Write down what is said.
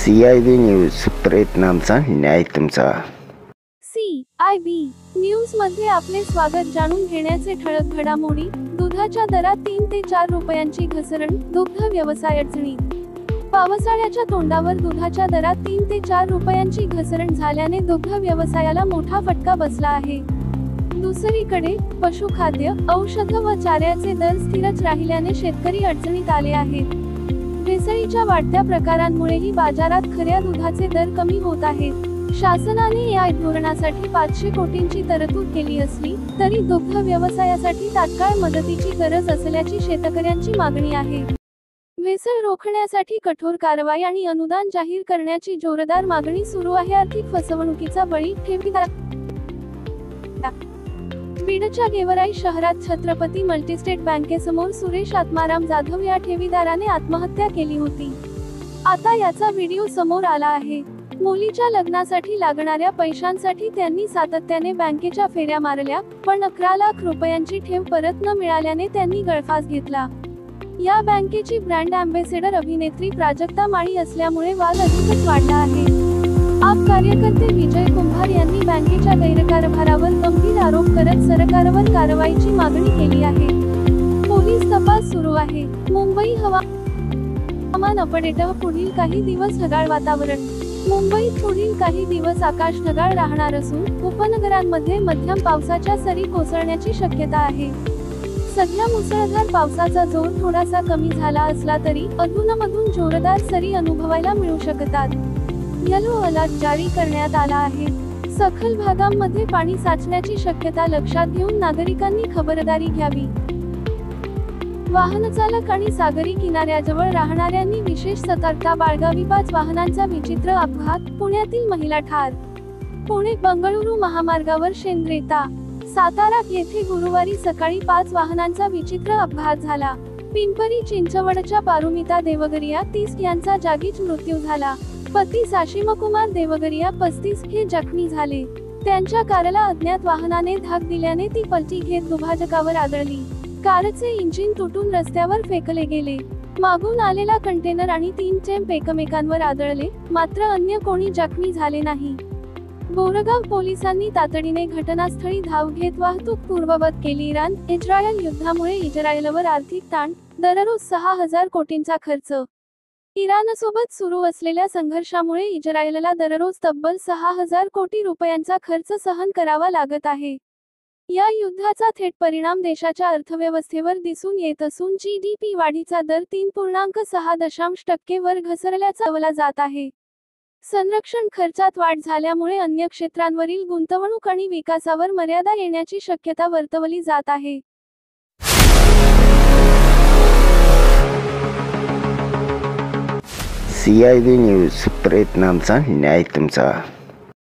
CIB news, प्रयत्नांचा न्याय तुमचा। CIB न्यूज मध्ये आपले स्वागत। जाणून घेण्याचे ठळक घडामोडी। दुधाच्या दरात 3 ते 4 रुपयांची घसरण, दुग्ध व्यवसाय अडचणीत। पावसाळ्याच्या तोंडावर दुधाच्या दरात 3 ते 4 रुपयांची घसरण झाल्याने दुग्ध व्यवसायाला मोठा फटका बसला आहे। दुसरीकडे पशुखाद्य, औषध व चाऱ्याचे दर स्थिरच राहिल्याने शेतकरी अडचणीत आले आहेत। भेसळीच्या वाढत्या प्रकारांमुळेही बाजारात खऱ्या दुधाचे दर कमी होत आहेत। शासनाने या धोरणासाठी 500 कोटींची तरतूद केली असली तरी दुग्ध व्यवसायासाठी तात्काळ मदतीची गरज असल्याची शेतकऱ्यांची मागणी आहे। भेसळ रोखण्यासाठी कठोर कारवाई आणि अनुदान जाहीर करण्याची जोरदार मागणी सुरू आहे। आर्थिक फसवणुकीचा बळी ठेवीदार। बीडच्या गेवराई शहरात छत्रपती मल्टीस्टेट बँकेसमोर सुरेश आत्माराम जाधव या ठेवीदाराने आत्महत्या केली होती। आता याचा व्हिडिओ समोर आला आहे। मुलीच्या लग्नासाठी लागणाऱ्या पैशांसाठी त्यांनी सातत्याने बँकेच्या फेऱ्या मारल्या, पण 11 लाख रुपयांची ठेव परत न मिळाल्याने त्यांनी गळफास घेतला। या बँकेची ब्रँड अँबॅसेडर अभिनेत्री प्राजक्ता माळी असल्यामुळे वाद अधिकच वाढला आहे। आप कार्यकर्ते विजय कुंभार यांनी बँकेच्या गैरकारभारावर गंभीर आरोप करत सरकारवर कारवाईची मागणी केली आहे। पोलीस तपास सुरू आहे। मुंबई हवामान अपडेट। पुढील काही दिवस ढगाळ वातावरण। मुंबईत पुढील काही दिवस आकाश ढगाळ राहणार असून उपनगरांमध्ये मध्यम पावसाच्या सरी कोसळण्याची शक्यता आहे। सध्या मुसळधार पावसाचा जोर थोडासा कमी झाला असला तरी अधूनमधून जोरदार सरी अनुभवायला मिळू शकतात। येलो अलर्ट जारी करण्यात आला आहे। सखल भागांमध्ये पाणी साचण्याची शक्यता लक्षात घेऊन नागरिकांनी खबरदारी घ्यावी। वाहनचालक आणि सागरी किनाऱ्याजवळ राहणाऱ्यांनी विशेष सतर्कता बाळगावी। 5 वाहनांचा विचित्र अपघात, पुण्यातील महिला ठार। पुणे बंगळुरू महामार्गावर शेंद्रेता सातारा येथे गुरुवारी सकाळी 5 वाहनांचा विचित्र अपघात झाला। पिंपरी चिंचवडच्या पारुमिता देवगरिया 30 यांचा जागीच मृत्यू झाला। पती साशिमकुमार देवगरिया 35 हे जखमी झाले। त्यांच्या कारला अज्ञात वाहनाने धाक दिल्याने ती पलटी घेत दुभाजकावर आदळली। कारचे इंजिन तुटून रस्त्यावर फेकले गेले। मागून आलेला कंटेनर आणि 3 चेंप एकमेकांवर आदळले, मात्र अन्य कोणी जखमी झाले नाही। बोरगाव पोलिसांनी तातडीने घटनास्थळी धाव घेत वाहतूक पूर्ववत केली। इराण-इस्रायल युद्धामुळे इस्रायलवर आर्थिक ताण, दररोज 6000 कोटींचा खर्च। इराणसोबत सुरू असलेल्या संघर्षामुळे इस्रायलला दररोज तब्बल 6000 कोटी रुपयांचा खर्च सहन करावा लागत आहे। या युद्धाचा थेट परिणाम देशाच्या अर्थव्यवस्थेवर दिसून येत असून GDP वाढीचा दर 3.6% वर घसरल्याचा अवला जात आहे। संरक्षण खर्चात वाढ झाल्यामुळे अन्य क्षेत्रांवरील गुंतवणूक आणि विकासावर मर्यादा येण्याची शक्यता वर्तवली जात आहे। CIB न्यूज, प्रयत्नांचा न्याय तुमचा।